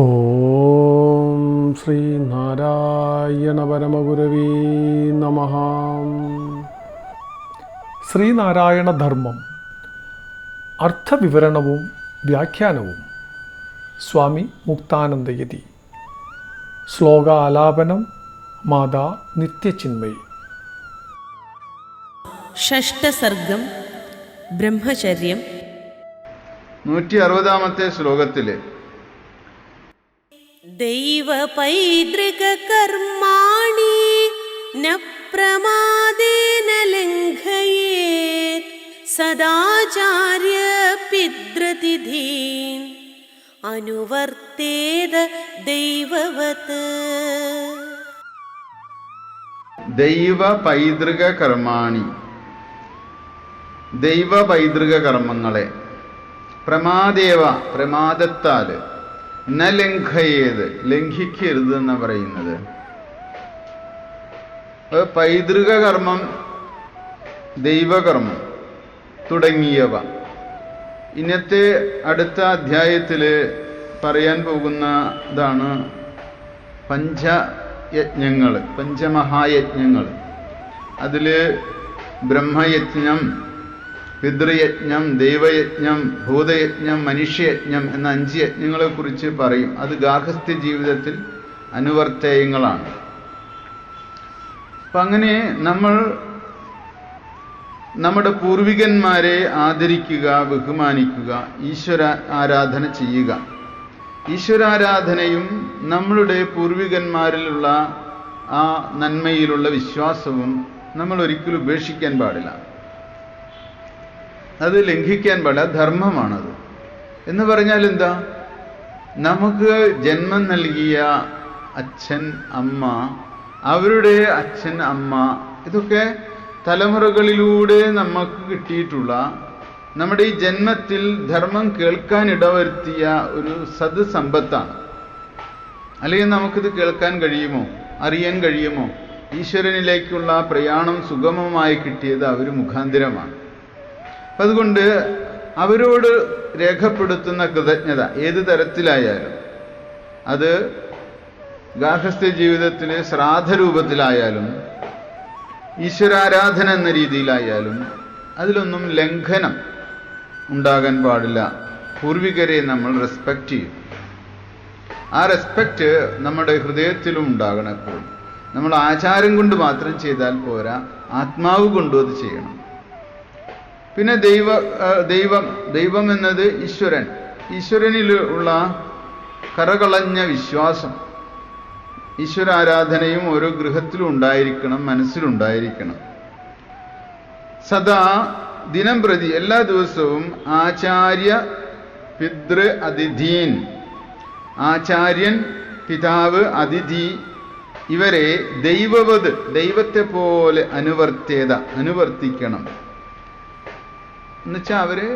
ഓം ശ്രീ നാരായണ പരമഗുരവേ നമഃ. ശ്രീനാരായണ ധർമ്മം അർത്ഥവിവരണവും വ്യാഖ്യാനവും സ്വാമി മുക്താനന്ദയതി. ശ്ലോകാലാപനം മാതാ നിത്യചിന്മയി. ഷഷ്ടസർഗം ബ്രഹ്മചര്യം. 160-ാമത്തെ ശ്ലോകത്തില് ദൈവ പൈതൃക കർമാണി ന പ്രമാദേന ലംഘയേത് സദാചാര്യ പിതൃതിഥീൻ അനുവർത്തേത ദൈവവത്. ദൈവ പൈതൃക കർമാണി, ദൈവ പൈതൃക കർമ്മങ്ങളെ പ്രമാദേവ പ്രമാദത്താൽ ന ലംഘയേത് ലംഘിക്കരുത് എന്ന് പറയുന്നത്. പൈതൃക കർമ്മം, ദൈവകർമ്മം തുടങ്ങിയവ ഇന്നത്തെ അടുത്ത അധ്യായത്തിൽ പറയാൻ പോകുന്നതാണ്. പഞ്ചയജ്ഞങ്ങൾ, പഞ്ചമഹായജ്ഞങ്ങൾ. അതിൽ ബ്രഹ്മയജ്ഞം, പിതൃയജ്ഞം, ദൈവയജ്ഞം, ഭൂതയജ്ഞം, മനുഷ്യയജ്ഞം എന്ന 5 യജ്ഞങ്ങളെ കുറിച്ച് പറയും. അത് ഗാർഹസ്ഥ്യ ജീവിതത്തിൽ അനുവർത്തേയങ്ങളാണ്. അപ്പം അങ്ങനെ നമ്മൾ നമ്മുടെ പൂർവികന്മാരെ ആദരിക്കുക, ബഹുമാനിക്കുക, ഈശ്വര ആരാധന ചെയ്യുക. ഈശ്വരാരാധനയും നമ്മളുടെ പൂർവികന്മാരിലുള്ള ആ നന്മയിലുള്ള വിശ്വാസവും നമ്മൾ ഒരിക്കലും ഉപേക്ഷിക്കാൻ പാടില്ല. അത് ലംഘിക്കാൻ പാടില്ല. ധർമ്മമാണത്. എന്ന് പറഞ്ഞാൽ എന്താ? നമുക്ക് ജന്മം നൽകിയ അച്ഛൻ, അമ്മ, അവരുടെ അച്ഛൻ, അമ്മ, ഇതൊക്കെ തലമുറകളിലൂടെ നമുക്ക് കിട്ടിയിട്ടുള്ള, നമ്മുടെ ഈ ജന്മത്തിൽ ധർമ്മം കേൾക്കാൻ ഇടവരുത്തിയ ഒരു സദ്സമ്പത്താണ്. അല്ലെങ്കിൽ നമുക്കിത് കേൾക്കാൻ കഴിയുമോ, അറിയാൻ കഴിയുമോ? ഈശ്വരനിലേക്കുള്ള പ്രയാണം സുഗമമായി കിട്ടിയത് അവർ മുഖാന്തിരമാണ്. അതുകൊണ്ട് അവരോട് രേഖപ്പെടുത്തുന്ന കൃതജ്ഞത ഏത് തരത്തിലായാലും, അത് ഗാർഹസ്ഥ്യ ജീവിതത്തിലെ ശ്രാദ്ധരൂപത്തിലായാലും ഈശ്വരാരാധന എന്ന രീതിയിലായാലും അതിലൊന്നും ലംഘനം ഉണ്ടാകാൻ പാടില്ല. പൂർവികരെ നമ്മൾ റെസ്പെക്റ്റ് ചെയ്യും. ആ റെസ്പെക്റ്റ് നമ്മുടെ ഹൃദയത്തിലും ഉണ്ടാകണം എപ്പോഴും. നമ്മൾ ആചാരം കൊണ്ട് മാത്രം ചെയ്താൽ പോരാ, ആത്മാവ് കൊണ്ടും അത് ചെയ്യണം. പിന്നെ ദൈവം എന്നത് ഈശ്വരൻ. ഈശ്വരനിലുള്ള കറകളഞ്ഞ വിശ്വാസം, ഈശ്വരാരാധനയും ഓരോ ഗൃഹത്തിലും ഉണ്ടായിരിക്കണം, മനസ്സിലുണ്ടായിരിക്കണം. സദാ ദിനം പ്രതി എല്ലാ ദിവസവും ആചാര്യ പിതൃ അതിഥീൻ, ആചാര്യൻ, പിതാവ്, അതിഥി, ഇവരെ ദൈവവത്, ദൈവത്തെ പോലെ അനുവർത്തിക്കണം. എന്നുവെച്ചാൽ അവരെ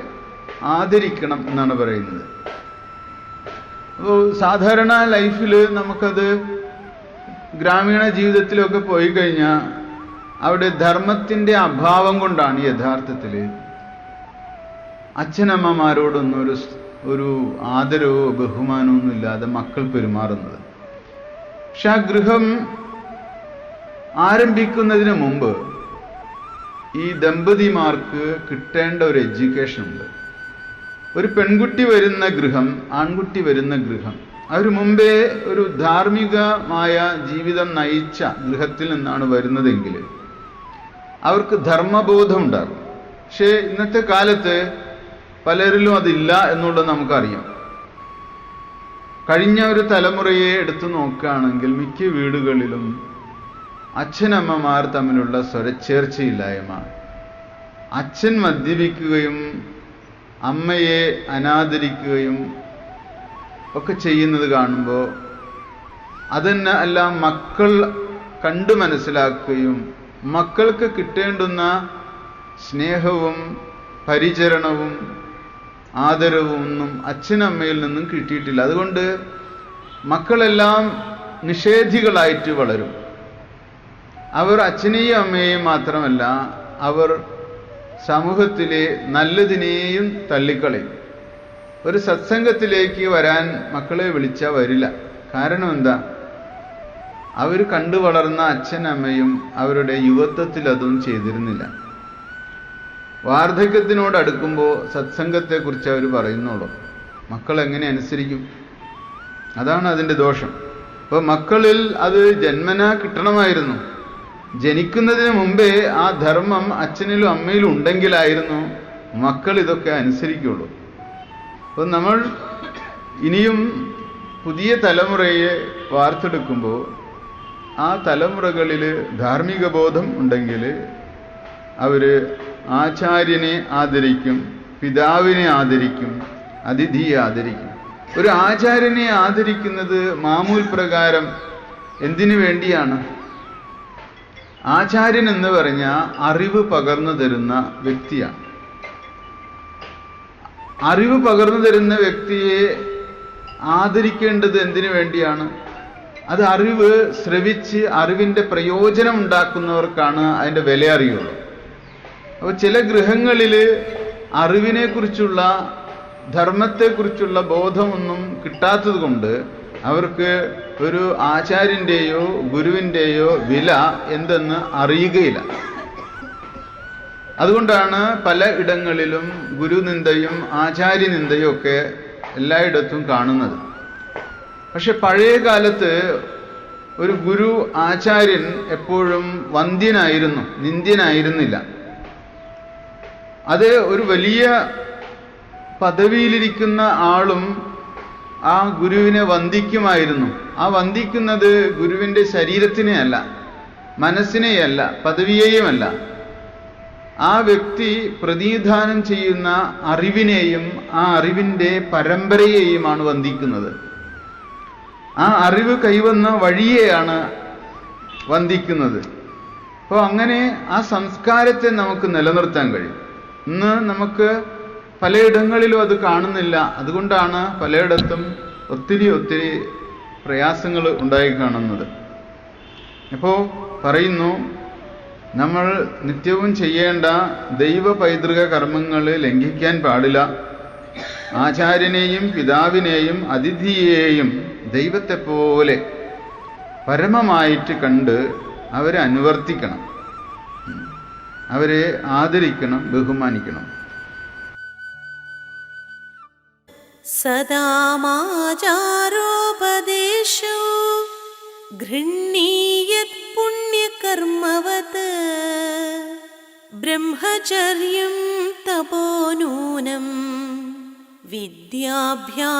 ആദരിക്കണം എന്നാണ് പറയുന്നത്. അപ്പോൾ സാധാരണ ലൈഫിൽ നമുക്കത് ഗ്രാമീണ ജീവിതത്തിലൊക്കെ പോയി കഴിഞ്ഞാൽ അവിടെ ധർമ്മത്തിൻ്റെ അഭാവം കൊണ്ടാണ് യഥാർത്ഥത്തിൽ അച്ഛനമ്മമാരോടൊന്നും ഒരു ആദരവോ ബഹുമാനമൊന്നും ഇല്ലാതെ മക്കൾ പെരുമാറുന്നത്. പക്ഷെ ആ ഗൃഹം ആരംഭിക്കുന്നതിന് മുമ്പ് ഈ ദമ്പതിമാർക്ക് കിട്ടേണ്ട ഒരു എഡ്യൂക്കേഷൻ ഉണ്ട്. ഒരു പെൺകുട്ടി വരുന്ന ഗൃഹം, ആൺകുട്ടി വരുന്ന ഗൃഹം, അവർ മുമ്പേ ഒരു ധാർമ്മികമായ ജീവിതം നയിച്ച ഗൃഹത്തിൽ നിന്നാണ് വരുന്നതെങ്കിൽ അവർക്ക് ധർമ്മബോധം ഉണ്ടാകും. പക്ഷേ ഇന്നത്തെ കാലത്ത് പലരിലും അതില്ല എന്നുള്ളത് നമുക്കറിയാം. കഴിഞ്ഞ ഒരു തലമുറയെ എടുത്തു നോക്കുകയാണെങ്കിൽ മിക്ക വീടുകളിലും അച്ഛനമ്മമാർ തമ്മിലുള്ള സ്വരച്ചേർച്ചയില്ലായ്മ, അച്ഛൻ മദ്യപിക്കുകയും അമ്മയെ അനാദരിക്കുകയും ഒക്കെ ചെയ്യുന്നത് കാണുമ്പോൾ അതിനെ എല്ലാം മക്കൾ കണ്ടു മനസ്സിലാക്കുകയും മക്കൾക്ക് കിട്ടേണ്ടുന്ന സ്നേഹവും പരിചരണവും ആദരവും ഒന്നും അച്ഛനമ്മയിൽ നിന്നും കിട്ടിയിട്ടില്ല. അതുകൊണ്ട് മക്കളെല്ലാം നിഷേധികളായിട്ട് വളരും. അവർ അച്ഛനെയും അമ്മയെയും മാത്രമല്ല, അവർ സമൂഹത്തിലെ നല്ലതിനെയും തള്ളിക്കളയും. ഒരു സത്സംഗത്തിലേക്ക് വരാൻ മക്കളെ വിളിച്ചാൽ വരില്ല. കാരണം എന്താ? അവർ കണ്ടു വളർന്ന അച്ഛനമ്മയും അവരുടെ യുവത്വത്തിൽ അതൊന്നും ചെയ്തിരുന്നില്ല. വാർദ്ധക്യത്തിനോട് അടുക്കുമ്പോൾ സത്സംഗത്തെക്കുറിച്ച് അവർ പറയുന്നുള്ളൂ. മക്കൾ എങ്ങനെ അനുസരിക്കും? അതാണ് അതിൻ്റെ ദോഷം. അപ്പോൾ മക്കളിൽ അത് ജന്മനാ കിട്ടണമായിരുന്നു. ജനിക്കുന്നതിന് മുമ്പേ ആ ധർമ്മം അച്ഛനിലും അമ്മയിലും ഉണ്ടെങ്കിലായിരുന്നു മക്കൾ ഇതൊക്കെ അനുസരിക്കുള്ളൂ. അപ്പോൾ നമ്മൾ ഇനിയും പുതിയ തലമുറയെ വാർത്തെടുക്കുമ്പോൾ ആ തലമുറകളിൽ ധാർമ്മിക ബോധം ഉണ്ടെങ്കിൽ അവർ ആചാര്യനെ ആദരിക്കും, പിതാവിനെ ആദരിക്കും, അതിഥിയെ ആദരിക്കും. ഒരു ആചാര്യനെ ആദരിക്കുന്നത് മാമൂൽ പ്രകാരം എന്തിനു വേണ്ടിയാണ്? ആചാര്യൻ എന്ന് പറഞ്ഞാൽ അറിവ് പകർന്നു തരുന്ന വ്യക്തിയാണ്. അറിവ് പകർന്നു തരുന്ന വ്യക്തിയെ ആദരിക്കേണ്ടത് എന്തിനു വേണ്ടിയാണ്? അത് അറിവ് ശ്രവിച്ച് അറിവിൻ്റെ പ്രയോജനം ഉണ്ടാക്കുന്നവർക്കാണ് അതിൻ്റെ വില അറിയുള്ളൂ. അപ്പോൾ ചില ഗൃഹങ്ങളിൽ അറിവിനെക്കുറിച്ചുള്ള ധർമ്മത്തെക്കുറിച്ചുള്ള ബോധമൊന്നും കിട്ടാത്തത് കൊണ്ട് അവർക്ക് ഒരു ആചാര്യൻ്റെയോ ഗുരുവിൻ്റെയോ വില എന്തെന്ന് അറിയുകയില്ല. അതുകൊണ്ടാണ് പല ഇടങ്ങളിലും ഗുരുനിന്ദയും ആചാര്യനിന്ദയും ഒക്കെ എല്ലായിടത്തും കാണുന്നത്. പക്ഷെ പഴയ കാലത്ത് ഒരു ഗുരു ആചാര്യൻ എപ്പോഴും വന്ദ്യനായിരുന്നു, നിന്ദ്യനായിരുന്നില്ല. അത് ഒരു വലിയ പദവിയിലിരിക്കുന്ന ആളും ആ ഗുരുവിനെ വന്ദിക്കുമായിരുന്നു. ആ വന്ദിക്കുന്നത് ഗുരുവിൻ്റെ ശരീരത്തിനെയല്ല, മനസ്സിനെയല്ല, പദവിയെയുമല്ല. ആ വ്യക്തി പ്രതിനിധാനം ചെയ്യുന്ന അറിവിനെയും ആ അറിവിൻ്റെ പരമ്പരയെയുമാണ് വന്ദിക്കുന്നത്. ആ അറിവ് കൈവന്ന വഴിയെയാണ് വന്ദിക്കുന്നത്. അപ്പോൾ അങ്ങനെ ആ സംസ്കാരത്തെ നമുക്ക് നിലനിർത്താൻ കഴിയും. ഇന്ന് നമുക്ക് പലയിടങ്ങളിലും അത് കാണുന്നില്ല. അതുകൊണ്ടാണ് പലയിടത്തും ഒത്തിരി പ്രയാസങ്ങൾ ഉണ്ടായി കാണുന്നത്. അപ്പോൾ പറയുന്നു, നമ്മൾ നിത്യവും ചെയ്യേണ്ട ദൈവ പൈതൃക കർമ്മങ്ങൾ ലംഘിക്കാൻ പാടില്ല. ആചാര്യനെയും പിതാവിനെയും അതിഥിയെയും ദൈവത്തെ പോലെ പരമമായിട്ട് കണ്ട് അവരെ അനുവർത്തിക്കണം, അവരെ ആദരിക്കണം, ബഹുമാനിക്കണം. സദാമാചാരോപദേശോ ഗൃഹ്ണീയത് പുണ്യകർമ്മവത് ബ്രഹ്മചര്യം തപോനൂനം വിദ്യാഭ്യാസായ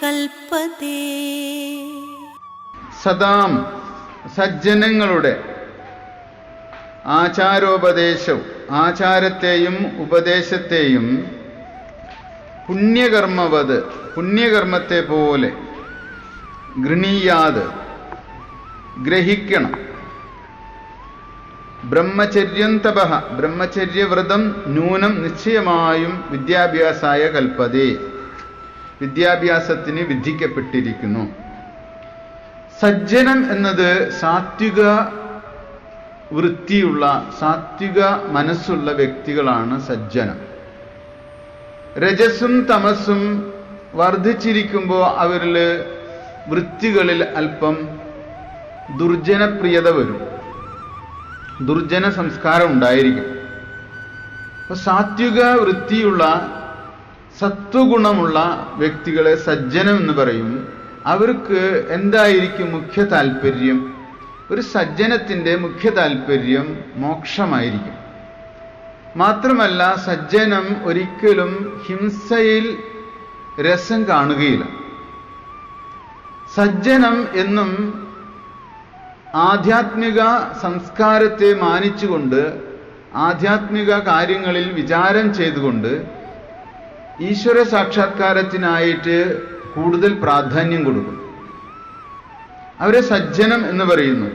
കൽപ്പതേ. സദാം സജ്ജനങ്ങളുടെ ആചാരോപദേശവും ആചാരത്തെയും ഉപദേശത്തെയും പുണ്യകർമ്മവത് പുണ്യകർമ്മത്തെ പോലെ ഗൃഹീയാത് ഗ്രഹിക്കണം. ബ്രഹ്മചര്യം തപഃ ബ്രഹ്മചര്യവ്രതം നൂനം നിശ്ചയമായും വിദ്യാഭ്യാസായ കൽപ്പതേ വിദ്യാഭ്യാസത്തിന് വിധിക്കപ്പെട്ടിരിക്കുന്നു. സജ്ജനം എന്നത് സാത്വിക വൃത്തിയുള്ള സാത്വിക മനസ്സുള്ള വ്യക്തികളാണ് സജ്ജനം. രജസും തമസും വർദ്ധിച്ചിരിക്കുമ്പോൾ അവരിൽ വൃത്തികളിൽ അല്പം ദുർജനപ്രിയത വരും, ദുർജന സംസ്കാരം ഉണ്ടായിരിക്കും. അപ്പോൾ സാത്വിക വൃത്തിയുള്ള സത്വഗുണമുള്ള വ്യക്തികളെ സജ്ജനം എന്ന് പറയും. അവർക്ക് എന്തായിരിക്കും മുഖ്യ താല്പര്യം? ഒരു സജ്ജനത്തിൻ്റെ മുഖ്യ താല്പര്യം മോക്ഷമായിരിക്കും. മാത്രമല്ല സജ്ജനം ഒരിക്കലും ഹിംസയിൽ രസം കാണുകയില്ല. സജ്ജനം എന്നും ആധ്യാത്മിക സംസ്കാരത്തെ മാനിച്ചുകൊണ്ട് ആധ്യാത്മിക കാര്യങ്ങളിൽ വിചാരം ചെയ്തുകൊണ്ട് ഈശ്വര സാക്ഷാത്കാരത്തിനായിട്ട് കൂടുതൽ പ്രാധാന്യം കൊടുക്കും. അവരെ സജ്ജനം എന്ന് പറയുന്നു.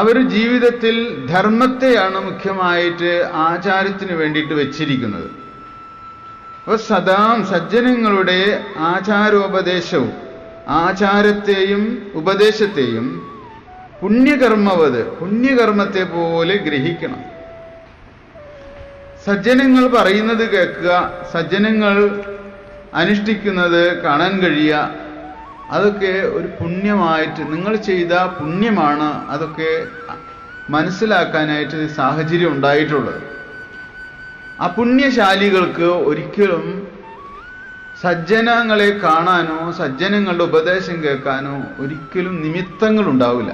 അവർ ജീവിതത്തിൽ ധർമ്മത്തെയാണ് മുഖ്യമായിട്ട് ആചാരത്തിന് വേണ്ടിയിട്ട് വെച്ചിരിക്കുന്നത്. അപ്പോൾ സദാം സജ്ജനങ്ങളുടെ ആചാരോപദേശവും ആചാരത്തെയും ഉപദേശത്തെയും പുണ്യകർമ്മവത് പുണ്യകർമ്മത്തെ പോലെ ഗ്രഹിക്കണം. സജ്ജനങ്ങൾ പറയുന്നത് കേൾക്കുക, സജ്ജനങ്ങൾ അനുഷ്ഠിക്കുന്നത് കാണാൻ കഴിയുക, അതൊക്കെ ഒരു പുണ്യമായിട്ട്, നിങ്ങൾ ചെയ്ത പുണ്യമാണ് അതൊക്കെ മനസ്സിലാക്കാനായിട്ട് സാഹചര്യം ഉണ്ടായിട്ടുള്ളത്. അപുണ്യശാലികൾക്ക് ഒരിക്കലും സജ്ജനങ്ങളെ കാണാനോ സജ്ജനങ്ങളുടെ ഉപദേശം കേൾക്കാനോ ഒരിക്കലും നിമിത്തങ്ങൾ ഉണ്ടാവില്ല.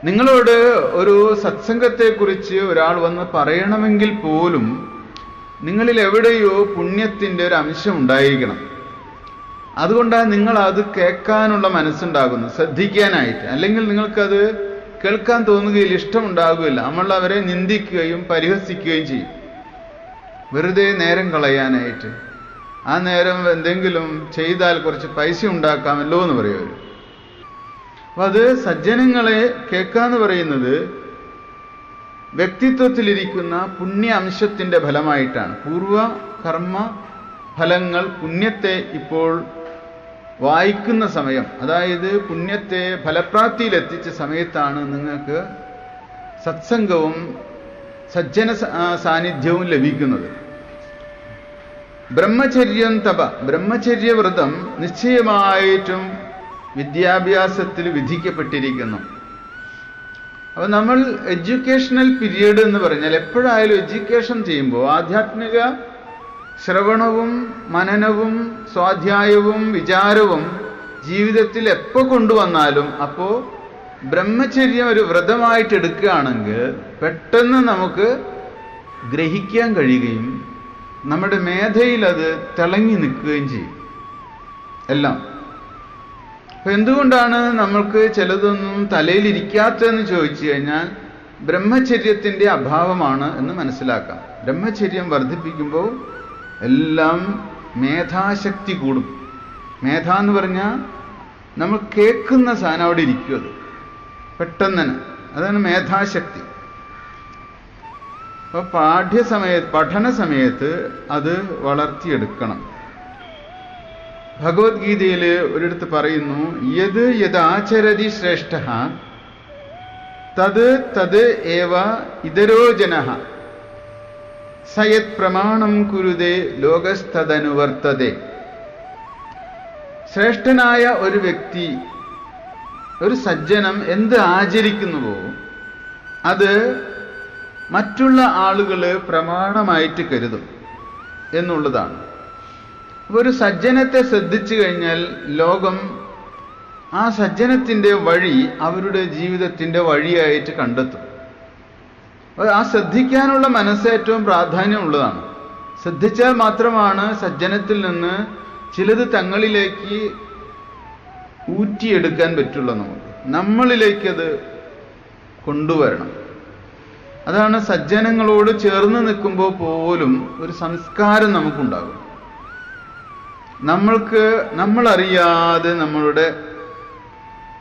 നിങ്ങളോട് ഒരു സത്സംഗത്തെക്കുറിച്ച് ഒരാൾ വന്ന് പറയണമെങ്കിൽ പോലും നിങ്ങളിൽ എവിടെയോ പുണ്യത്തിൻ്റെ ഒരു അംശം ഉണ്ടായിരിക്കണം. അതുകൊണ്ടാണ് നിങ്ങൾ അത് കേൾക്കാനുള്ള മനസ്സുണ്ടാകുന്നത്, ശ്രദ്ധിക്കാനായിട്ട്. അല്ലെങ്കിൽ നിങ്ങൾക്കത് കേൾക്കാൻ തോന്നുകയില്ല, ഇഷ്ടമുണ്ടാകുകയില്ല. നമ്മൾ അവരെ നിന്ദിക്കുകയും പരിഹസിക്കുകയും ചെയ്യും, വെറുതെ നേരം കളയാനായിട്ട്. ആ നേരം എന്തെങ്കിലും ചെയ്താൽ കുറച്ച് പൈസ ഉണ്ടാക്കാമല്ലോ എന്ന് പറയും. അപ്പൊ അത് സജ്ജനങ്ങളെ കേൾക്കാന്ന് പറയുന്നത് വ്യക്തിത്വത്തിലിരിക്കുന്ന പുണ്യ അംശത്തിന്റെ ഫലമായിട്ടാണ്. പൂർവ കർമ്മ ഫലങ്ങൾ പുണ്യത്തെ ഇപ്പോൾ വായിക്കുന്ന സമയം, അതായത് പുണ്യത്തെ ഫലപ്രാപ്തിയിലെത്തിച്ച സമയത്താണ് നിങ്ങൾക്ക് സത്സംഗവും സജ്ജന സാന്നിധ്യവും ലഭിക്കുന്നത്. ബ്രഹ്മചര്യം തപ, ബ്രഹ്മചര്യവ്രതം നിശ്ചയമായിട്ടും വിദ്യാഭ്യാസത്തിൽ വിധിക്കപ്പെട്ടിരിക്കുന്നു. അപ്പൊ നമ്മൾ എഡ്യൂക്കേഷണൽ പീരീഡ് എന്ന് പറഞ്ഞാൽ എപ്പോഴായാലും എഡ്യൂക്കേഷൻ ചെയ്യുമ്പോൾ ആധ്യാത്മിക ശ്രവണവും മനനവും സ്വാധ്യായവും വിചാരവും ജീവിതത്തിൽ എപ്പോൾ കൊണ്ടുവന്നാലും അപ്പോൾ ബ്രഹ്മചര്യം ഒരു വ്രതമായിട്ട് എടുക്കുകയാണെങ്കിൽ പെട്ടെന്ന് നമുക്ക് ഗ്രഹിക്കാൻ കഴിയുകയും നമ്മുടെ മേധയിൽ അത് തിളങ്ങി നിൽക്കുകയും ചെയ്യും എല്ലാം. അപ്പൊ എന്തുകൊണ്ടാണ് നമ്മൾക്ക് ചിലതൊന്നും തലയിലിരിക്കാത്തതെന്ന് ചോദിച്ചു കഴിഞ്ഞാൽ ബ്രഹ്മചര്യത്തിന്റെ അഭാവമാണ് എന്ന് മനസ്സിലാക്കാം. ബ്രഹ്മചര്യം വർദ്ധിപ്പിക്കുമ്പോൾ എല്ലാം മേധാശക്തി കൂടും. മേധ എന്ന് പറഞ്ഞാൽ നമ്മൾ കേൾക്കുന്ന സാധനം അവിടെ ഇരിക്കും, അത് പെട്ടെന്ന് തന്നെ, അതാണ് മേധാശക്തി. അപ്പൊ പഠന സമയത്ത് അത് വളർത്തിയെടുക്കണം. ഭഗവത്ഗീതയിൽ ഒരിടത്ത് പറയുന്നു, യത് യദാചരതി ശ്രേഷ്ഠ തത് തത് ഏവ ഇതരോ ജനഃ സയത് പ്രമാണം കുരുതേ ലോകസ്തദനുവർത്തതേ. ശ്രേഷ്ഠനായ ഒരു വ്യക്തി, ഒരു സജ്ജനം എന്ത് ആചരിക്കുന്നുവോ അത് മറ്റുള്ള ആളുകൾ പ്രമാണമായിട്ട് കരുതും എന്നുള്ളതാണ്. അപ്പോൾ ഒരു സജ്ജനത്തെ ശ്രദ്ധിച്ചു കഴിഞ്ഞാൽ ലോകം ആ സജ്ജനത്തിൻ്റെ വഴി അവരുടെ ജീവിതത്തിൻ്റെ വഴിയായിട്ട് കണ്ടെത്തും. ആ ശ്രദ്ധിക്കാനുള്ള മനസ്സ് ഏറ്റവും പ്രാധാന്യമുള്ളതാണ്. ശ്രദ്ധിച്ചാൽ മാത്രമാണ് സജ്ജനത്തിൽ നിന്ന് ചിലത് തങ്ങളിലേക്ക് ഊറ്റിയെടുക്കാൻ പറ്റുള്ളൂ. നമ്മളിലേക്കത് കൊണ്ടുവരണം. അതാണ് സജ്ജനങ്ങളോട് ചേർന്ന് നിൽക്കുമ്പോൾ പോലും ഒരു സംസ്കാരം നമുക്കുണ്ടാകും. നമ്മളറിയാതെ നമ്മളുടെ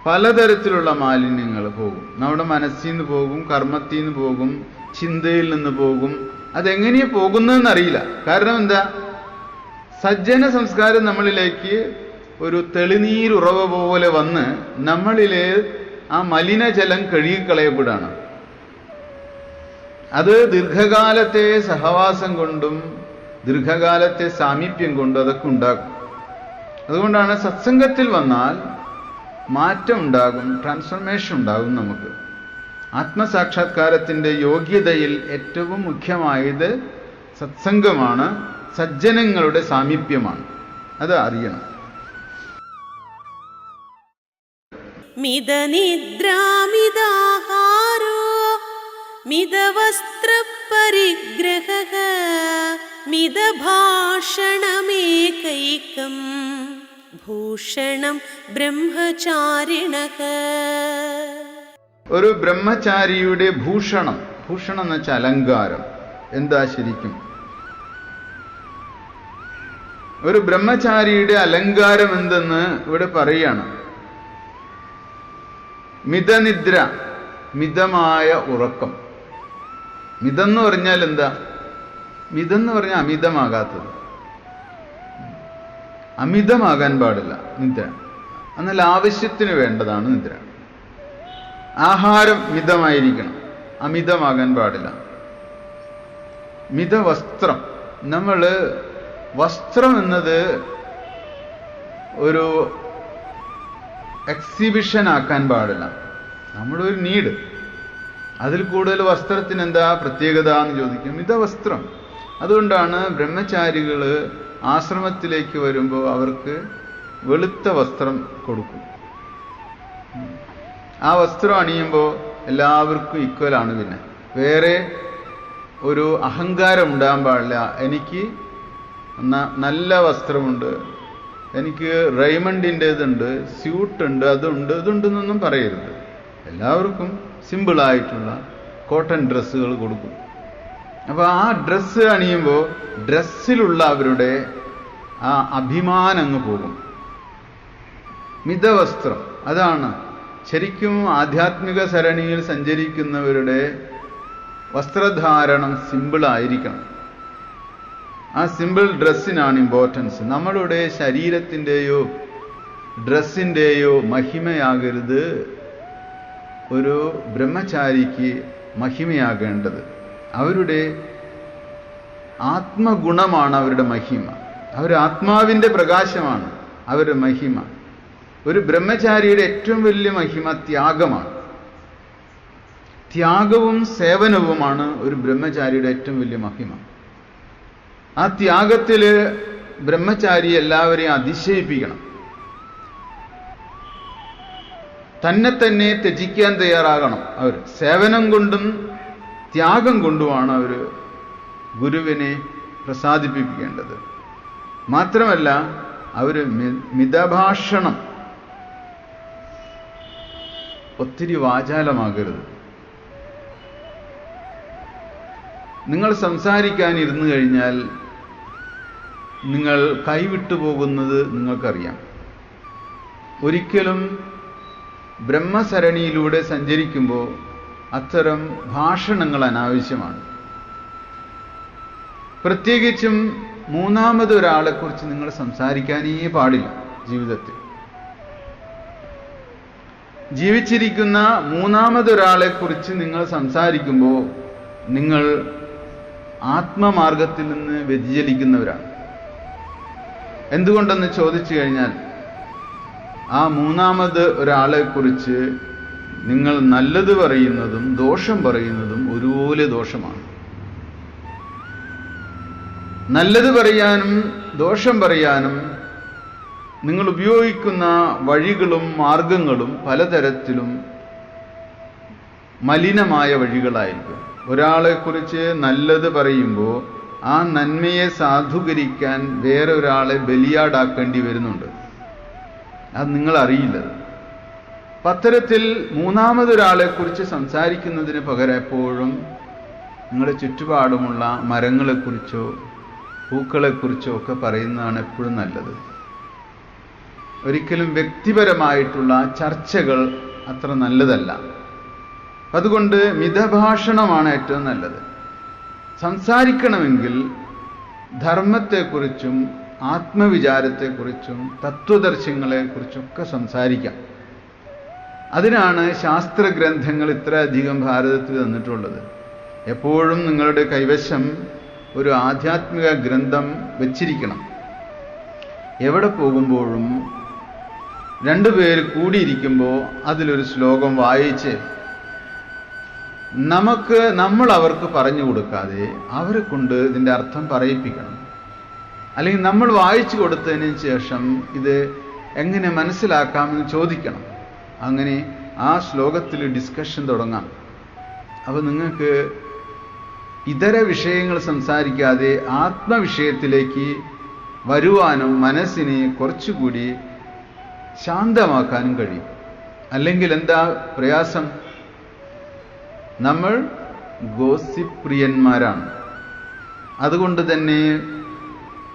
പലതരത്തിലുള്ള മാലിന്യങ്ങൾ പോകും. നമ്മുടെ മനസ്സിൽ നിന്ന് പോകും, കർമ്മത്തിൽ നിന്ന് പോകും, ചിന്തയിൽ നിന്ന് പോകും. അതെങ്ങനെയാ പോകുന്നതെന്നറിയില്ല. കാരണം എന്താ? സജ്ജന സംസ്കാരം നമ്മളിലേക്ക് ഒരു തെളിനീരുറവ പോലെ വന്ന് നമ്മളിലെ ആ മലിനജലം കഴുകിക്കളയപ്പെടുകയാണ്. അത് ദീർഘകാലത്തെ സഹവാസം കൊണ്ടും ദീർഘകാലത്തെ സാമീപ്യം കൊണ്ടും അതൊക്കെ ഉണ്ടാകും. അതുകൊണ്ടാണ് സത്സംഗത്തിൽ വന്നാൽ മാറ്റം ഉണ്ടാകും, ട്രാൻസ്ഫർമേഷൻ ഉണ്ടാകും. നമുക്ക് ആത്മസാക്ഷാത്കാരത്തിൻ്റെ യോഗ്യതയിൽ ഏറ്റവും മുഖ്യമായത് സത്സംഗമാണ്, സജ്ജനങ്ങളുടെ സാമീപ്യമാണ്. അത് അറിയണം. മിതനിദ്രാമിതാഹാരോ മിതവസ്ത്രപരിഗ്രഹഃ മിതഭാഷണമേകൈകം ഭൂഷണം ബ്രഹ്മചാരിണഃ. ഒരു ബ്രഹ്മചാരിയുടെ ഭൂഷണം, ഭൂഷണം എന്ന് വെച്ചാൽ അലങ്കാരം. എന്താ ശരിക്കും? ഒരു ബ്രഹ്മചാരിയുടെ അലങ്കാരം എന്തെന്ന് ഇവിടെ പറയുകയാണ്. മിതനിദ്ര, മിതമായ ഉറക്കം. മിതം എന്ന് പറഞ്ഞാൽ എന്താ? മിതം എന്ന് പറഞ്ഞാൽ അമിതമാകാത്തത്. അമിതമാകാൻ പാടില്ല നിദ്ര. എന്നാൽ ആവശ്യത്തിന് വേണ്ടതാണ് നിദ്ര. ആഹാരം മിതമായിരിക്കണം, അമിതമാകാൻ പാടില്ല. മിതവസ്ത്രം. നമ്മൾ വസ്ത്രം എന്നത് ഒരു എക്സിബിഷൻ ആക്കാൻ പാടില്ല. നമ്മുടെ ഒരു നീഡ്. അതിൽ കൂടുതൽ വസ്ത്രത്തിന് എന്താ പ്രത്യേകത എന്ന് ചോദിക്കും. മിതവസ്ത്രം. അതുകൊണ്ടാണ് ബ്രഹ്മചാരികൾ ആശ്രമത്തിലേക്ക് വരുമ്പോൾ അവർക്ക് വെളുത്ത വസ്ത്രം കൊടുക്കും. ആ വസ്ത്രം അണിയുമ്പോൾ എല്ലാവർക്കും ഈക്വലാണ്. പിന്നെ വേറെ ഒരു അഹങ്കാരം ഉണ്ടാകാൻ പാടില്ല. എനിക്ക് നല്ല വസ്ത്രമുണ്ട്, എനിക്ക് റൈമണ്ടിൻ്റെതുണ്ട്, സ്യൂട്ടുണ്ട്, അതുണ്ട് ഇതുണ്ടെന്നൊന്നും പറയരുത്. എല്ലാവർക്കും സിമ്പിളായിട്ടുള്ള കോട്ടൺ ഡ്രസ്സുകൾ കൊടുക്കും. അപ്പോൾ ആ ഡ്രസ്സ് അണിയുമ്പോൾ ഡ്രസ്സിലുള്ള അവരുടെ ആ അഭിമാനം അങ്ങ് പോകും. മിതവസ്ത്രം അതാണ് ശരിക്കും ആധ്യാത്മിക സരണിയിൽ സഞ്ചരിക്കുന്നവരുടെ വസ്ത്രധാരണം സിമ്പിളായിരിക്കണം. ആ സിമ്പിൾ ഡ്രസ്സിനാണ് ഇമ്പോർട്ടൻസ്. നമ്മളുടെ ശരീരത്തിൻ്റെയോ ഡ്രസ്സിൻ്റെയോ മഹിമയാകരുത് ഒരു ബ്രഹ്മചാരിക്ക് മഹിമയാകേണ്ടത്. അവരുടെ ആത്മഗുണമാണ് അവരുടെ മഹിമ. അവർ ആത്മാവിൻ്റെ പ്രകാശമാണ് അവരുടെ മഹിമ. ഒരു ബ്രഹ്മചാരിയുടെ ഏറ്റവും വലിയ മഹിമ ത്യാഗമാണ്. ത്യാഗവും സേവനവുമാണ് ഒരു ബ്രഹ്മചാരിയുടെ ഏറ്റവും വലിയ മഹിമ. ആ ത്യാഗത്തിൽ ബ്രഹ്മചാരി എല്ലാവരെയും അതിശയിപ്പിക്കണം. തന്നെ ത്യജിക്കാൻ തയ്യാറാകണം. അവർ സേവനം കൊണ്ടും ത്യാഗം കൊണ്ടുമാണ് അവർ ഗുരുവിനെ പ്രസാദിപ്പിക്കേണ്ടത്. മാത്രമല്ല അവർ മിതഭാഷണം, ഒത്തിരി വാചാലമാകരുത്. നിങ്ങൾ സംസാരിക്കാനിരുന്നു കഴിഞ്ഞാൽ നിങ്ങൾ കൈവിട്ടു പോകുന്നത് നിങ്ങൾക്കറിയാം. ഒരിക്കലും ബ്രഹ്മസരണിയിലൂടെ സഞ്ചരിക്കുമ്പോൾ അത്തരം ഭാഷണങ്ങൾ അനാവശ്യമാണ്. പ്രത്യേകിച്ചും മൂന്നാമതൊരാളെക്കുറിച്ച് നിങ്ങൾ സംസാരിക്കാനേ പാടില്ല. ജീവിതത്തിൽ ജീവിച്ചിരിക്കുന്ന മൂന്നാമതൊരാളെക്കുറിച്ച് നിങ്ങൾ സംസാരിക്കുമ്പോൾ നിങ്ങൾ ആത്മമാർഗത്തിൽ നിന്ന് വ്യതിചലിക്കുന്നവരാണ്. എന്തുകൊണ്ടെന്ന് ചോദിച്ചു കഴിഞ്ഞാൽ ആ മൂന്നാമത് ഒരാളെക്കുറിച്ച് നിങ്ങൾ നല്ലത് പറയുന്നതും ദോഷം പറയുന്നതും ഒരുപോലെ ദോഷമാണ്. നല്ലത് പറയാനും ദോഷം പറയാനും നിങ്ങൾ ഉപയോഗിക്കുന്ന വഴികളും മാർഗങ്ങളും പലതരത്തിലും മലിനമായ വഴികളായിരിക്കും. ഒരാളെക്കുറിച്ച് നല്ലത് പറയുമ്പോൾ ആ നന്മയെ സാധൂകരിക്കാൻ വേറെ ഒരാളെ ബലിയാടാക്കേണ്ടി വരുന്നുണ്ട്. അത് നിങ്ങൾ അറിയില്ല. അത്തരത്തിൽ മൂന്നാമതൊരാളെക്കുറിച്ച് സംസാരിക്കുന്നതിന് പകരം എപ്പോഴും നിങ്ങളുടെ ചുറ്റുപാടുമുള്ള മരങ്ങളെക്കുറിച്ചോ പൂക്കളെക്കുറിച്ചോ ഒക്കെ പറയുന്നതാണ് എപ്പോഴും നല്ലത്. ഒരിക്കലും വ്യക്തിപരമായിട്ടുള്ള ചർച്ചകൾ അത്ര നല്ലതല്ല. അതുകൊണ്ട് മിതഭാഷണമാണ് ഏറ്റവും നല്ലത്. സംസാരിക്കണമെങ്കിൽ ധർമ്മത്തെക്കുറിച്ചും ആത്മവിചാരത്തെക്കുറിച്ചും തത്വദർശനങ്ങളെക്കുറിച്ചൊക്കെ സംസാരിക്കാം. അതിനാണ് ശാസ്ത്രഗ്രന്ഥങ്ങൾ ഇത്രയധികം ഭാരതത്തിൽ തന്നിട്ടുള്ളത്. എപ്പോഴും നിങ്ങളുടെ കൈവശം ഒരു ആധ്യാത്മിക ഗ്രന്ഥം വച്ചിരിക്കണം. എവിടെ പോകുമ്പോഴും രണ്ടുപേർ കൂടിയിരിക്കുമ്പോൾ അതിലൊരു ശ്ലോകം വായിച്ച് നമ്മൾ അവർക്ക് പറഞ്ഞു കൊടുക്കാതെ അവരെ കൊണ്ട് ഇതിൻ്റെ അർത്ഥം പറയിപ്പിക്കണം. അല്ലെങ്കിൽ നമ്മൾ വായിച്ചു കൊടുത്തതിന് ശേഷം ഇത് എങ്ങനെ മനസ്സിലാക്കാമെന്ന് ചോദിക്കണം. അങ്ങനെ ആ ശ്ലോകത്തിൽ ഡിസ്കഷൻ തുടങ്ങാം. അപ്പോൾ നിങ്ങൾക്ക് ഇതര വിഷയങ്ങൾ സംസാരിക്കാതെ ആത്മവിഷയത്തിലേക്ക് വരുവാനും മനസ്സിനെ കുറച്ചുകൂടി ശാന്തമാക്കാനും കഴിയും. അല്ലെങ്കിൽ എന്താ പ്രയാസം? നമ്മൾ ഗോസിപ്രിയന്മാരാണ്. അതുകൊണ്ട് തന്നെ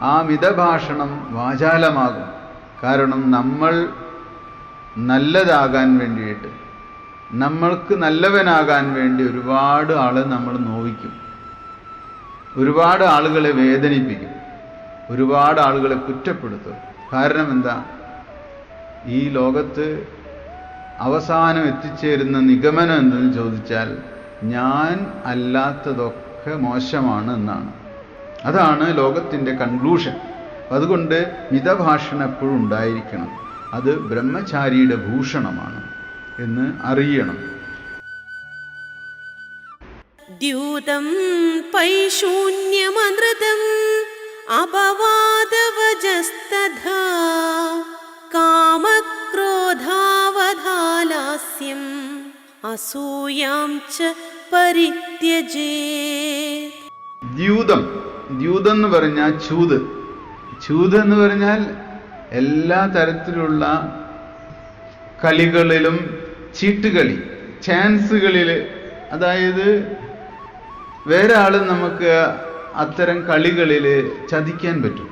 ആ മിതഭാഷണം വാചാലമാകും. കാരണം നമ്മൾ നല്ലതാകാൻ വേണ്ടിയിട്ട്, നമ്മൾക്ക് നല്ലവനാകാൻ വേണ്ടി ഒരുപാട് ആളെ നമ്മൾ നോവിക്കും, ഒരുപാട് ആളുകളെ വേദനിപ്പിക്കും, ഒരുപാട് ആളുകളെ കുറ്റപ്പെടുത്തും. കാരണം എന്താ? ഈ ലോകത്ത് അവസാനം എത്തിച്ചേരുന്ന നിഗമനം എന്തെന്ന് ചോദിച്ചാൽ ഞാൻ അല്ലാത്തതൊക്കെ ഒക്കെ മോശമാണ് എന്നാണ്. അതാണ് ലോകത്തിൻ്റെ കൺക്ലൂഷൻ. അതുകൊണ്ട് മിതഭാഷണം എപ്പോഴും ഉണ്ടായിരിക്കണം. അത് ബ്രഹ്മചാരിയുടെ ഭൂഷണമാണ് എന്ന് അറിയണം. ദ്യൂതം പൈശൂന്യമനൃതം അപവാദവജസ്തഥാ കാമക്രോധാവധാലാസ്യം അസൂയാം ച പരിത്യജേത്. ദ്യൂതം എന്ന് പറഞ്ഞാൽ ചൂത്. ചൂത് എന്ന് പറഞ്ഞാൽ എല്ലാ തരത്തിലുള്ള കളികളിലും ചീട്ടുകളി, ചാൻസുകളിൽ, അതായത് വേറെ ആൾ നമുക്ക് അത്തരം കളികളിൽ ചതിക്കാൻ പറ്റും.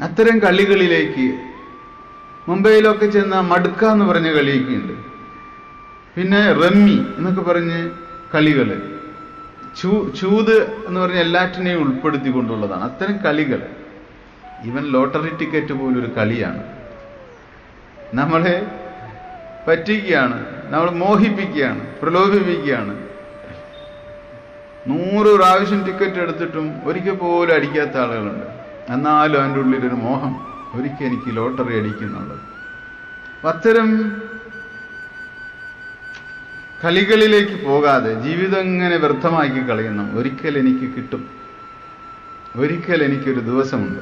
അത്തരം കളികളിലേക്ക് മുംബൈയിലൊക്കെ ചെന്ന മടുക്ക എന്ന് പറഞ്ഞ കളിയൊക്കെ ഉണ്ട്. പിന്നെ റമ്മി എന്നൊക്കെ പറഞ്ഞ് കളികൾ, ചൂത് എന്ന് പറഞ്ഞ എല്ലാറ്റിനെയും ഉൾപ്പെടുത്തിക്കൊണ്ടുള്ളതാണ് അത്തരം കളികൾ. ഈവൻ ലോട്ടറി ടിക്കറ്റ് പോലൊരു കളിയാണ്. നമ്മളെ പറ്റിക്കുകയാണ്, നമ്മൾ മോഹിപ്പിക്കുകയാണ്, പ്രലോഭിപ്പിക്കുകയാണ്. 100 പ്രാവശ്യം ടിക്കറ്റ് എടുത്തിട്ടും ഒരിക്കൽ പോലും അടിക്കാത്ത ആളുകളുണ്ട്. എന്നാലും അതിൻ്റെ ഉള്ളിലൊരു മോഹം, ഒരിക്കൽ എനിക്ക് ലോട്ടറി അടിക്കുന്നുള്ളത്. അത്തരം കളികളിലേക്ക് പോകാതെ ജീവിതം ഇങ്ങനെ വ്യർത്ഥമാക്കി കളയുന്നു. ഒരിക്കൽ എനിക്ക് കിട്ടും, ഒരിക്കൽ എനിക്കൊരു ദിവസമുണ്ട്.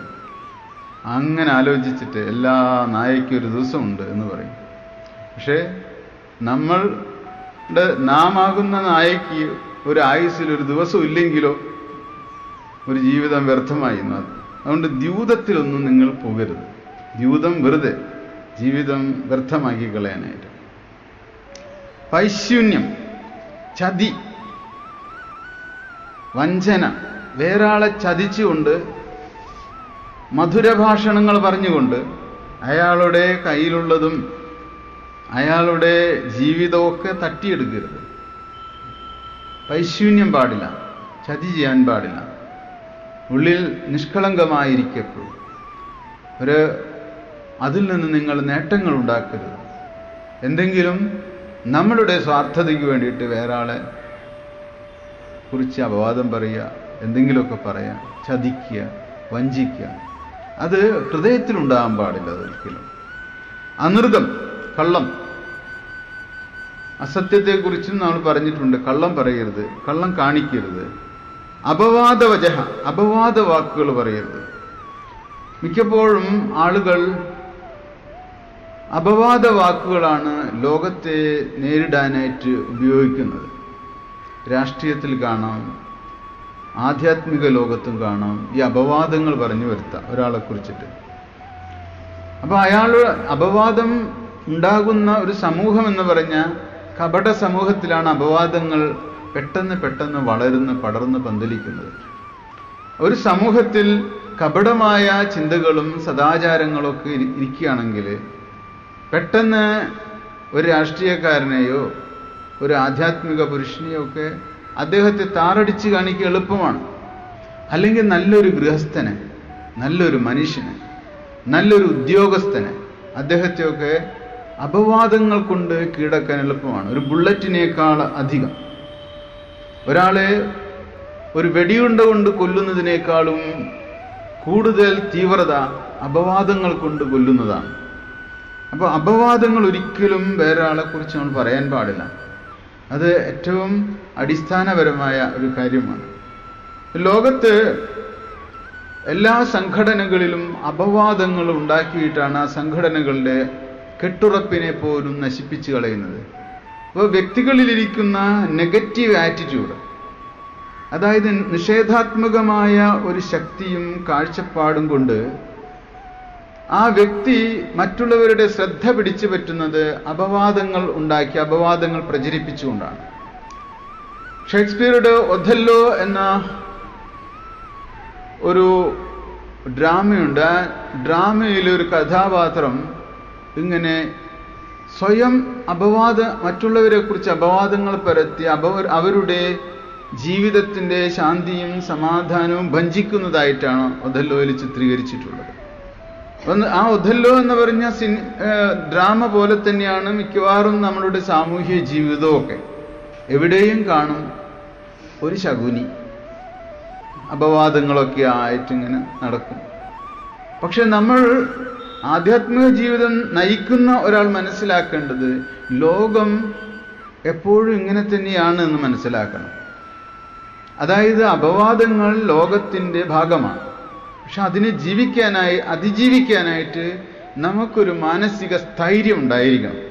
അങ്ങനെ ആലോചിച്ചിട്ട് എല്ലാ നായയ്ക്കും ഒരു ദിവസമുണ്ട് എന്ന് പറയും. പക്ഷേ നാം ആകുന്ന നായയ്ക്ക് ഒരു ആയുസ്സിൽ ഒരു ദിവസം ഇല്ലെങ്കിലോ ഒരു ജീവിതം വ്യർത്ഥമായി. അതുകൊണ്ട് ദ്യൂതത്തിലൊന്നും നിങ്ങൾ പോകരുത്. ദ്യൂതം വെറുതെ ജീവിതം വ്യർത്ഥമാക്കി കളയാനായിട്ട്. പൈശൂന്യം, ചതി, വഞ്ചന, വേറാളെ ചതിച്ചുകൊണ്ട് മധുരഭാഷണങ്ങൾ പറഞ്ഞുകൊണ്ട് അയാളുടെ കയ്യിലുള്ളതും അയാളുടെ ജീവിതമൊക്കെ തട്ടിയെടുക്കരുത്. പൈശൂന്യം പാടില്ല, ചതി ചെയ്യാൻ പാടില്ല. ഉള്ളിൽ നിഷ്കളങ്കമായിരിക്കപ്പെടും. അതിൽ നിന്ന് നിങ്ങൾ നേട്ടങ്ങൾ ഉണ്ടാക്കരുത്. എന്തെങ്കിലും നമ്മളുടെ സ്വാർത്ഥതയ്ക്ക് വേണ്ടിയിട്ട് വേറെ ആളെ കുറിച്ച് അപവാദം പറയുക, എന്തെങ്കിലുമൊക്കെ പറയാം, ചതിക്കുക, വഞ്ചിക്കുക, അത് ഹൃദയത്തിലുണ്ടാകാൻ പാടില്ല അതൊരിക്കലും. അനൃതം, കള്ളം, അസത്യത്തെക്കുറിച്ചും നമ്മൾ പറഞ്ഞിട്ടുണ്ട്. കള്ളം പറയരുത്, കള്ളം കാണിക്കരുത്. അപവാദവചഃ, അപവാദ വാക്കുകൾ പറയരുത്. മിക്കപ്പോഴും ആളുകൾ അപവാദ വാക്കുകളാണ് ലോകത്തെ നേരിടാനായിട്ട് ഉപയോഗിക്കുന്നത്. രാഷ്ട്രീയത്തിൽ കാണാം, ആധ്യാത്മിക ലോകത്തും കാണാം. ഈ അപവാദങ്ങൾ പറഞ്ഞു വരുത്താം ഒരാളെ കുറിച്ചിട്ട്. അപ്പൊ അപവാദം ഉണ്ടാകുന്ന ഒരു സമൂഹം എന്ന് പറഞ്ഞാൽ കപട സമൂഹത്തിലാണ് അപവാദങ്ങൾ പെട്ടെന്ന് പടർന്ന് പന്തലിക്കുന്നത്. ഒരു സമൂഹത്തിൽ കപടമായ ചിന്തകളും സദാചാരങ്ങളൊക്കെ ഇരിക്കുകയാണെങ്കിൽ പെട്ടെന്ന് ഒരു രാഷ്ട്രീയക്കാരനെയോ ഒരു ആധ്യാത്മിക പുരുഷനെയോ ഒക്കെ അദ്ദേഹത്തെ താറടിച്ച് കാണിക്കുക എളുപ്പമാണ്. അല്ലെങ്കിൽ നല്ലൊരു ഗൃഹസ്ഥനെ, നല്ലൊരു മനുഷ്യനെ, നല്ലൊരു ഉദ്യോഗസ്ഥനെ, അദ്ദേഹത്തെയൊക്കെ അപവാദങ്ങൾ കൊണ്ട് കീഴടക്കാൻ എളുപ്പമാണ്. ഒരു ബുള്ളറ്റിനേക്കാൾ അധികം. ഒരാളെ ഒരു വെടിയുണ്ട കൊണ്ട് കൊല്ലുന്നതിനേക്കാളും കൂടുതൽ തീവ്രത അപവാദങ്ങൾ കൊണ്ട് കൊല്ലുന്നതാണ്. അപ്പോൾ അപവാദങ്ങൾ ഒരിക്കലും വേറെ ആളെ കുറിച്ച് നമ്മൾ പറയാൻ പാടില്ല. അത് ഏറ്റവും അടിസ്ഥാനപരമായ ഒരു കാര്യമാണ്. ലോകത്ത് എല്ലാ സംഘടനകളിലും അപവാദങ്ങൾ ഉണ്ടാക്കിയിട്ടാണ് ആ സംഘടനകളുടെ കെട്ടുറപ്പിനെ പോലും നശിപ്പിച്ചു കളയുന്നത്. അപ്പോൾ വ്യക്തികളിലിരിക്കുന്ന നെഗറ്റീവ് ആറ്റിറ്റ്യൂഡ്, അതായത് നിഷേധാത്മകമായ ഒരു ശക്തിയും കാഴ്ചപ്പാടും കൊണ്ട് ആ വ്യക്തി മറ്റുള്ളവരുടെ ശ്രദ്ധ പിടിച്ചു പറ്റുന്നത് അപവാദങ്ങൾ ഉണ്ടാക്കി, അപവാദങ്ങൾ പ്രചരിപ്പിച്ചുകൊണ്ടാണ്. ഷേക്സ്പിയറുടെ ഒഥല്ലോ എന്ന ഒരു ഡ്രാമയുണ്ട്. ആ ഡ്രാമയിലൊരു കഥാപാത്രം ഇങ്ങനെ സ്വയം മറ്റുള്ളവരെ കുറിച്ച് അപവാദങ്ങൾ പരത്തി അവരുടെ ജീവിതത്തിൻ്റെ ശാന്തിയും സമാധാനവും ഭഞ്ജിക്കുന്നതായിട്ടാണ് ഒഥല്ലോയിൽ ചിത്രീകരിച്ചിട്ടുള്ളത്. ആ ഒഥല്ലോ എന്ന് പറഞ്ഞ ഡ്രാമ പോലെ തന്നെയാണ് മിക്കവാറും നമ്മളുടെ സാമൂഹ്യ ജീവിതമൊക്കെ. എവിടെയും കാണും ഒരു ശകുനി, അപവാദങ്ങളൊക്കെ ആയിട്ടിങ്ങനെ നടക്കും. പക്ഷെ നമ്മൾ ആധ്യാത്മിക ജീവിതം നയിക്കുന്ന ഒരാൾ മനസ്സിലാക്കേണ്ടത് ലോകം എപ്പോഴും ഇങ്ങനെ തന്നെയാണ് എന്ന് മനസ്സിലാക്കണം. അതായത് അപവാദങ്ങൾ ലോകത്തിൻ്റെ ഭാഗമാണ്. പക്ഷെ അതിനെ അതിജീവിക്കാനായിട്ട് നമുക്കൊരു മാനസിക സ്ഥൈര്യം ഉണ്ടായിരിക്കണം.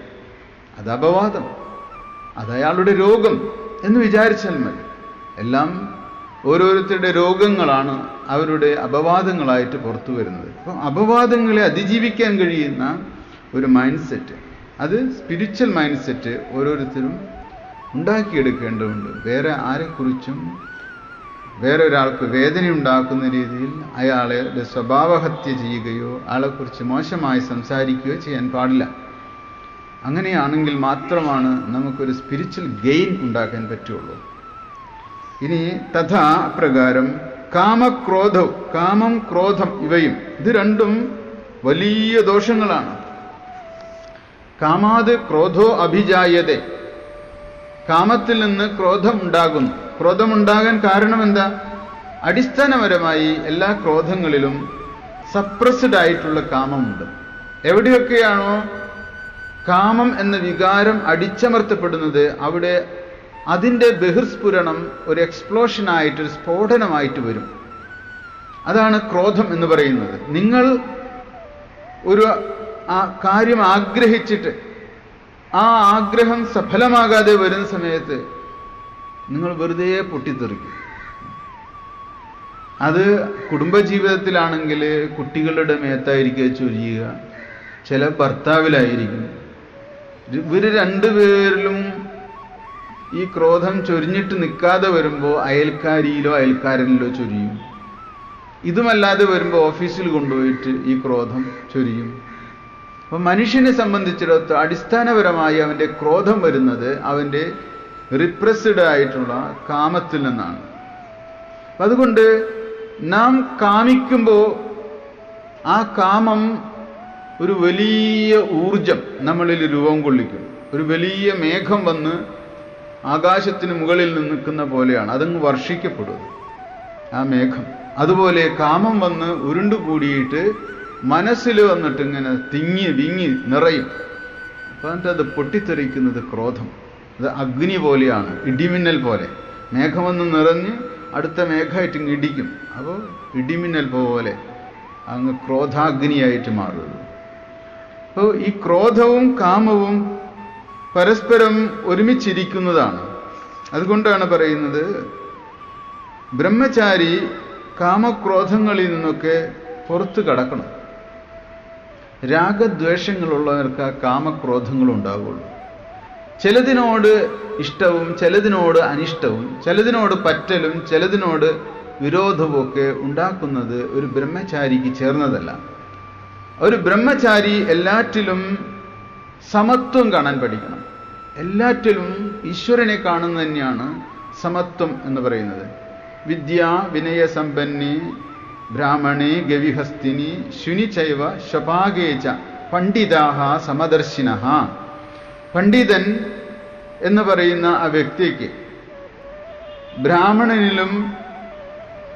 അത് അപവാദം, അതയാളുടെ രോഗം എന്ന് വിചാരിച്ചാൽ മതി. എല്ലാം ഓരോരുത്തരുടെ രോഗങ്ങളാണ് അവരുടെ അപവാദങ്ങളായിട്ട് പുറത്തു വരുന്നത്. അപ്പം അപവാദങ്ങളെ അതിജീവിക്കാൻ കഴിയുന്ന ഒരു മൈൻഡ് സെറ്റ്, അത് സ്പിരിച്വൽ മൈൻഡ് സെറ്റ് ഓരോരുത്തരും ഉണ്ടാക്കിയെടുക്കേണ്ടതുണ്ട്. വേറെ ആരെക്കുറിച്ചും വേറെ ഒരാൾക്ക് വേദനയുണ്ടാക്കുന്ന രീതിയിൽ അയാളെ സ്വഭാവഹത്യ ചെയ്യുകയോ അയാളെക്കുറിച്ച് മോശമായി സംസാരിക്കുകയോ ചെയ്യാൻ പാടില്ല. അങ്ങനെയാണെങ്കിൽ മാത്രമാണ് നമുക്കൊരു സ്പിരിച്വൽ ഗെയിൻ ഉണ്ടാക്കാൻ പറ്റുള്ളൂ. ഇനി തഥാ പ്രകാരം കാമക്രോധവും, കാമം ക്രോധം ഇവയും, ഇത് രണ്ടും വലിയ ദോഷങ്ങളാണ്. കാമാത് ക്രോധോ അഭിജായതേ, കാമത്തിൽ നിന്ന് ക്രോധം ഉണ്ടാകുന്നു. ക്രോധമുണ്ടാകാൻ കാരണം എന്താ? അടിസ്ഥാനപരമായി എല്ലാ ക്രോധങ്ങളിലും സപ്രസ്ഡ് ആയിട്ടുള്ള കാമമുണ്ട്. എവിടെയൊക്കെയാണോ കാമം എന്ന വികാരം അടിച്ചമർത്തപ്പെടുന്നത് അവിടെ അതിൻ്റെ ബഹിർസ്ഫുരണം ഒരു എക്സ്പ്ലോഷനായിട്ട്, ഒരു സ്ഫോടനമായിട്ട് വരും. അതാണ് ക്രോധം എന്ന് പറയുന്നത്. നിങ്ങൾ ഒരു കാര്യം ആഗ്രഹിച്ചിട്ട് ആ ആഗ്രഹം സഫലമാകാതെ വരുന്ന സമയത്ത് നിങ്ങൾ വെറുതെ പൊട്ടിത്തെറിക്കും. അത് കുടുംബജീവിതത്തിലാണെങ്കിൽ കുട്ടികളുടെ മേത്തായിരിക്കും ചൊരിയുക, ചില ഭർത്താവിലായിരിക്കും. ഇവർ രണ്ടുപേരിലും ഈ ക്രോധം ചൊരിഞ്ഞിട്ട് നിൽക്കാതെ വരുമ്പോൾ അയൽക്കാരിയിലോ അയൽക്കാരനിലോ ചൊരിയും. ഇതുമല്ലാതെ വരുമ്പോൾ ഓഫീസിൽ കൊണ്ടുപോയിട്ട് ഈ ക്രോധം ചൊരിയും. അപ്പം മനുഷ്യനെ സംബന്ധിച്ചിടത്തോളം അടിസ്ഥാനപരമായി അവൻ്റെ ക്രോധം വരുന്നത് അവൻ്റെ റിപ്രസ്ഡ് ആയിട്ടുള്ള കാമത്തിൽ നിന്നാണ്. അതുകൊണ്ട് നാം കാമിക്കുമ്പോൾ ആ കാമം ഒരു വലിയ ഊർജം നമ്മളിൽ രൂപം കൊള്ളിക്കും. ഒരു വലിയ മേഘം വന്ന് ആകാശത്തിന് മുകളിൽ നിന്ന് നിൽക്കുന്ന പോലെയാണ്, അതങ്ങ് വർഷിക്കപ്പെടും ആ മേഘം. അതുപോലെ കാമം വന്ന് ഉരുണ്ടുകൂടിയിട്ട് മനസ്സിൽ വന്നിട്ട് ഇങ്ങനെ വിങ്ങി നിറയും. അപ്പം എന്നിട്ട് അത് പൊട്ടിത്തെറിക്കുന്നത് ക്രോധം. അത് അഗ്നി പോലെയാണ്, ഇടിമിന്നൽ പോലെ. മേഘം വന്ന് നിറഞ്ഞ് അടുത്ത മേഘമായിട്ട് ഇങ്ങ് ഇടിക്കും. അപ്പോൾ ഇടിമിന്നൽ പോലെ അങ്ങ് ക്രോധാഗ്നിയായിട്ട് മാറുള്ളൂ. അപ്പോൾ ഈ ക്രോധവും കാമവും പരസ്പരം ഒരുമിച്ചിരിക്കുന്നതാണ്. അതുകൊണ്ടാണ് പറയുന്നത് ബ്രഹ്മചാരി കാമക്രോധങ്ങളിൽ നിന്നൊക്കെ പുറത്തു കടക്കണം. രാഗദ്വേഷങ്ങളുള്ളവർക്ക് ആ കാമക്രോധങ്ങളും ഉണ്ടാവുള്ളൂ. ചിലതിനോട് ഇഷ്ടവും ചിലതിനോട് അനിഷ്ടവും, ചിലതിനോട് പറ്റലും ചിലതിനോട് വിരോധവും ഒക്കെ ഉണ്ടാക്കുന്നത് ഒരു ബ്രഹ്മചാരിക്ക് ചേർന്നതല്ല. ഒരു ബ്രഹ്മചാരി എല്ലാറ്റിലും സമത്വം കാണാൻ പഠിക്കണം. എല്ലാറ്റിലും ഈശ്വരനെ കാണുന്നത് തന്നെയാണ് സമത്വം എന്ന് പറയുന്നത്. വിദ്യാ വിനയസമ്പന്നി ബ്രാഹ്മണേ ഗവിഹസ്തിനി ശുനി ചൈവ ശപാകേച പണ്ഡിതാഹ സമദർശിനഃ. പണ്ഡിതൻ എന്ന് പറയുന്ന ആ വ്യക്തിക്ക് ബ്രാഹ്മണനിലും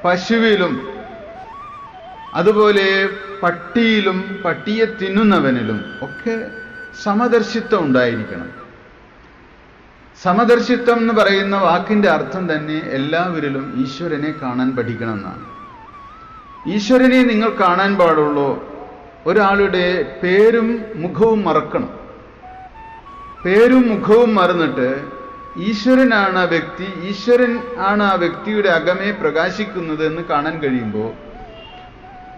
പശുവിലും അതുപോലെ പട്ടിയിലും പട്ടിയെ തിന്നുന്നവനിലും ഒക്കെ സമദർശിത്വം ഉണ്ടായിരിക്കണം. സമദർശിത്വം എന്ന് പറയുന്ന വാക്കിൻ്റെ അർത്ഥം തന്നെ എല്ലാവരിലും ഈശ്വരനെ കാണാൻ പഠിക്കണം എന്നാണ്. ഈശ്വരനെ നിങ്ങൾ കാണാൻ പാടുള്ളൂ. ഒരാളുടെ പേരും മുഖവും മറക്കണം. പേരും മുഖവും മറന്നിട്ട് ഈശ്വരനാണ് ആ വ്യക്തി, ഈശ്വരൻ ആണ് ആ വ്യക്തിയുടെ അകമേ പ്രകാശിക്കുന്നത് എന്ന് കാണാൻ കഴിയുമ്പോൾ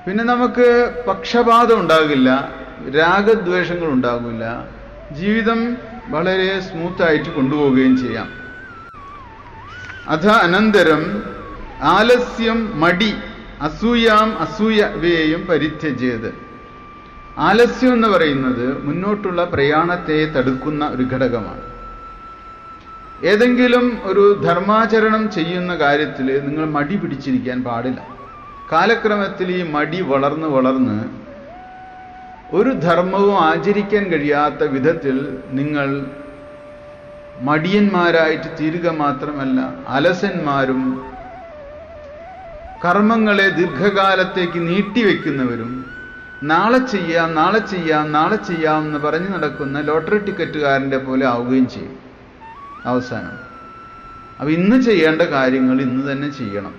പിന്നെ നമുക്ക് പക്ഷപാതം ഉണ്ടാകില്ല, രാഗദ്വേഷങ്ങൾ ഉണ്ടാകില്ല. ജീവിതം വളരെ സ്മൂത്തായിട്ട് കൊണ്ടുപോവുകയും ചെയ്യാം. അനന്തരം ആലസ്യം മടി അസൂയാം അസൂയവയെയും പരിത്യജേത്. ആലസ്യം എന്ന് പറയുന്നത് മുന്നോട്ടുള്ള പ്രയാണത്തെ തടുക്കുന്ന ഒരു ഘടകമാണ്. ഏതെങ്കിലും ഒരു ധർമാചരണം ചെയ്യുന്ന കാര്യത്തിൽ നിങ്ങൾ മടി പിടിച്ചിരിക്കാൻ പാടില്ല. കാലക്രമത്തിൽ ഈ മടി വളർന്ന് ഒരു ധർമ്മവും ആചരിക്കാൻ കഴിയാത്ത വിധത്തിൽ നിങ്ങൾ മടിയന്മാരായിട്ട് തീരുക മാത്രമല്ല, അലസന്മാരും കർമ്മങ്ങളെ ദീർഘകാലത്തേക്ക് നീട്ടിവെക്കുന്നവരും നാളെ ചെയ്യാം നാളെ ചെയ്യാം നാളെ ചെയ്യാം എന്ന് പറഞ്ഞു നടക്കുന്ന ലോട്ടറി ടിക്കറ്റുകാരൻ്റെ പോലെ ആവുകയും ചെയ്യും അവസാനം. അപ്പം ഇന്ന് ചെയ്യേണ്ട കാര്യങ്ങൾ ഇന്ന് തന്നെ ചെയ്യണം.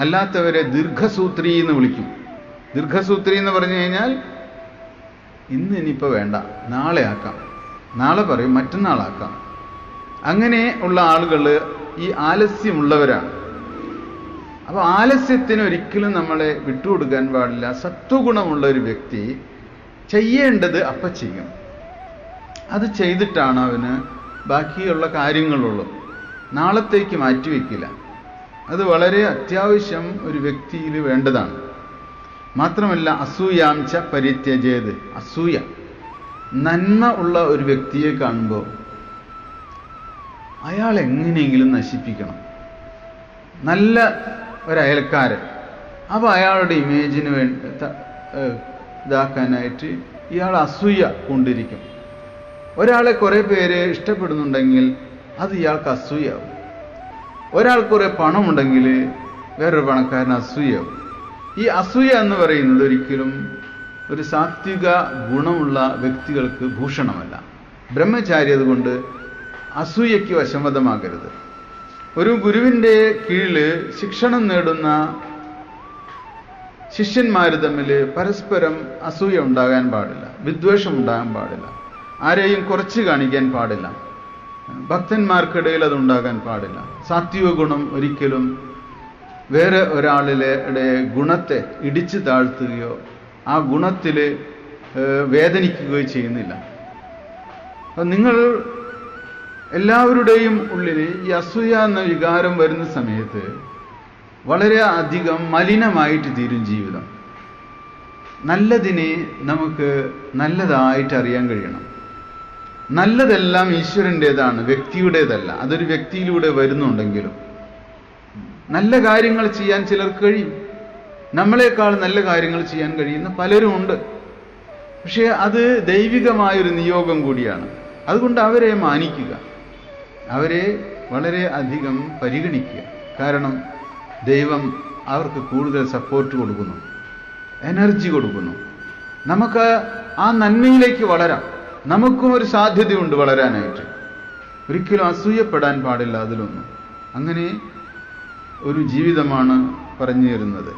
അല്ലാത്തവരെ ദീർഘസൂത്രി എന്ന് വിളിക്കും. ദീർഘസൂത്രി എന്ന് പറഞ്ഞു കഴിഞ്ഞാൽ ഇന്ന് ഇനിയിപ്പോൾ വേണ്ട, നാളെ ആക്കാം, നാളെ പറയും മറ്റന്നാളാക്കാം. അങ്ങനെ ഉള്ള ആളുകൾ ഈ ആലസ്യമുള്ളവരാണ്. അപ്പോൾ ആലസ്യത്തിന് ഒരിക്കലും നമ്മളെ വിട്ടുകൊടുക്കാൻ പാടില്ല. സത്വഗുണമുള്ള ഒരു വ്യക്തി ചെയ്യേണ്ടത് അപ്പം ചെയ്യും. അത് ചെയ്തിട്ടാണ് അവന് ബാക്കിയുള്ള കാര്യങ്ങളുള്ളൂ. നാളത്തേക്ക് മാറ്റിവെക്കില്ല. അത് വളരെ അത്യാവശ്യം ഒരു വ്യക്തിയിൽ വേണ്ടതാണ്. മാത്രമല്ല അസൂയാംച പരിത്യജേത്. അസൂയ, നന്മ ഉള്ള ഒരു വ്യക്തിയെ കാണുമ്പോൾ അയാൾ എങ്ങനെയെങ്കിലും നശിപ്പിക്കണം. നല്ല ഒരയൽക്കാരൻ, അപ്പോൾ അയാളുടെ ഇമേജിന് ഇതാക്കാനായിട്ട് ഇയാൾ അസൂയ കൊണ്ടിരിക്കും. ഒരാളെ കുറേ പേര് ഇഷ്ടപ്പെടുന്നുണ്ടെങ്കിൽ അത് ഇയാൾക്ക് അസൂയാവും. ഒരാൾ കുറേ പണമുണ്ടെങ്കിൽ വേറൊരു പണക്കാരൻ അസൂയാവും. ഈ അസൂയ എന്ന് പറയുന്നത് ഒരിക്കലും ഒരു സാത്വിക ഗുണമുള്ള വ്യക്തികൾക്ക് ഭൂഷണമല്ല. ബ്രഹ്മചാരി അതുകൊണ്ട് അസൂയയ്ക്ക് വശംവദമാകരുത്. ഒരു ഗുരുവിൻ്റെ കീഴിൽ ശിക്ഷണം നേടുന്ന ശിഷ്യന്മാർ തമ്മിൽ പരസ്പരം അസൂയ ഉണ്ടാകാൻ പാടില്ല, വിദ്വേഷം ഉണ്ടാകാൻ പാടില്ല, ആരെയും കുറച്ച് കാണിക്കാൻ പാടില്ല. ഭക്തന്മാർക്കിടയിൽ അതുണ്ടാകാൻ പാടില്ല. സാത്വിക ഗുണം ഒരിക്കലും വേറെ ഒരാളുടെ ഗുണത്തെ ഇടിച്ചു താഴ്ത്തുകയോ ആ ഗുണത്തിൽ വേദനിക്കുകയോ ചെയ്യുന്നില്ല. അപ്പം നിങ്ങൾ എല്ലാവരുടെയും ഉള്ളിൽ ഈ അസൂയ എന്ന വികാരം വരുന്ന സമയത്ത് വളരെ അധികം മലിനമായിട്ട് തീരും ജീവിതം. നല്ലതിനെ നമുക്ക് നല്ലതായിട്ട് അറിയാൻ കഴിയണം. നല്ലതെല്ലാം ഈശ്വരൻ്റേതാണ്, വ്യക്തിയുടേതല്ല. അതൊരു വ്യക്തിയിലൂടെ വരുന്നുണ്ടെങ്കിലും നല്ല കാര്യങ്ങൾ ചെയ്യാൻ ചിലർക്ക് കഴിയും. നമ്മളെക്കാൾ നല്ല കാര്യങ്ങൾ ചെയ്യാൻ കഴിയുന്ന പലരും ഉണ്ട്. പക്ഷേ അത് ദൈവികമായൊരു നിയോഗം കൂടിയാണ്. അതുകൊണ്ട് അവരെ മാനിക്കുക, അവരെ വളരെ അധികം പരിഗണിക്കുക. കാരണം ദൈവം അവർക്ക് കൂടുതൽ സപ്പോർട്ട് കൊടുക്കുന്നു, എനർജി കൊടുക്കുന്നു. നമുക്ക് ആ നന്മയിലേക്ക് വളരാം. നമുക്കും ഒരു സാധ്യതയുണ്ട് വളരാനായിട്ട്. ഒരിക്കലും അസൂയപ്പെടാൻ പാടില്ല അതിലൊന്നും. അങ്ങനെ ഒരു ജീവിതമാണ് പറഞ്ഞു തരുന്നത്.